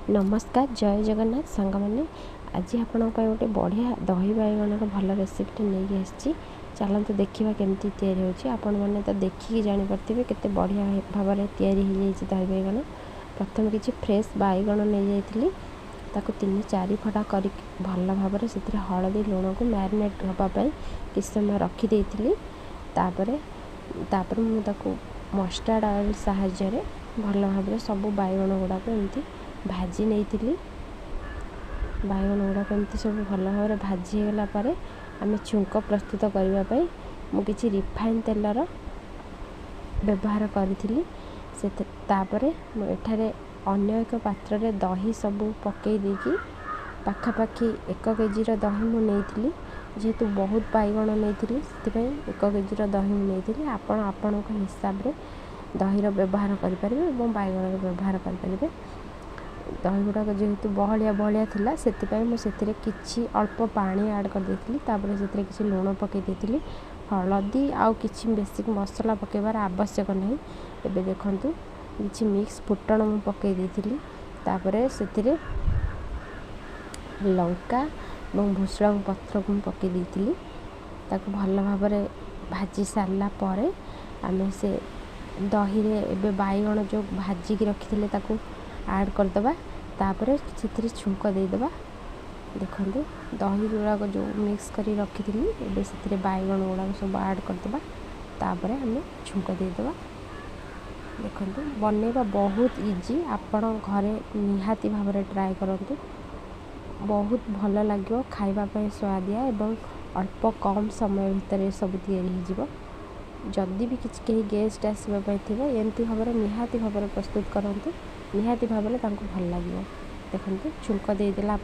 नमस्कार जय जगन्नाथ सांग मैंने आज आपण गोटे बढ़िया दही बैगन भल रेसिपीटे नहीं आसी चलते देखा केमती या आपण मैंने तो देखिए जापे केते बढ़िया भाव में या दही बैगन प्रथम किसी फ्रेश बैगन नहीं जाइली ताको 3-4 फटा कर भल भाव में से हलदी लुण को मैरिनेट हाँपाई कि समय रखी तापर मुझे मस्टार्ड ऑयल साहाय्य भल भाव में सब बैगन गुड़ाक एमती भाजी नहीं बैगन गुड़ाक एमती सब भल भाव में भाजी होगापर आम छुंक प्रस्तुत करने मुझे रिफाइन तेलर व्यवहार करी से एठारे अन्य एक पात्र रे दही सब पकई देकी पाखापाखि 1 केजी दही मुझे जेहेतु बहुत बैगन नहीं से 1 केजी दही मुझे आपण हिसाब से दही व्यवहार करें और बैगन व्यवहार करें दही गुड़ाक जेहेतु बहलिया थिला सेतिपई मुझे किसी अल्प पानी ऐड कर देती से किसी लुण पकई हलदी आउ किसी बेसिक मसला पकेबार आवश्यक नहीं। एबे देखंतु किसी मिक्स फुटण मु पकई देती से लंका और भूसुंग पत्र को पकई देती भल भाव में भाजी सारा पर आम से दही रे एबे बैगन जो भाजिकी रखी ऐड करदे तापर से छुंक देदेबा देखो दही गुड़ाक जो मिक्स कर रखी थी से बैगन गुड़ाक सब ऐड करदे तापर आम छुंक देदेबा देखो बनैबा बहुत इजी आपण घरे निहाती भाव में ट्राए करंतु बहुत भल लगे खावाई स्वादिया एवं अल्प कम समय भितर सब या जदि भी किसी कहीं गेस्ट आसवाई थी एमती भाव में निहाती भाव में प्रस्तुत करूँ निहाती भाव में भल लगे देखते छुंक देदेला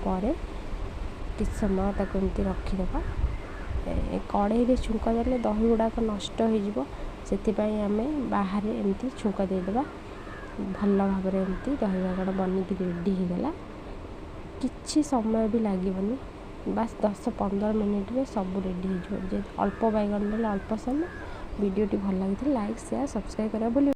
किस समय एमती रखीदे कड़े छुंक देले दही गुड़ाक नष्ट हो आम बाहर एमती छुंक देदेबा भल भाव में एमती दही बैगन बनिक रेडी होगला किसी समय भी लगभग बस 10-15 मिनिट में सब रेडी हो अल्प बैगन अल्प समय वीडियोटी भल लगी लाइक शेयर सब्सक्राइब करा भूल।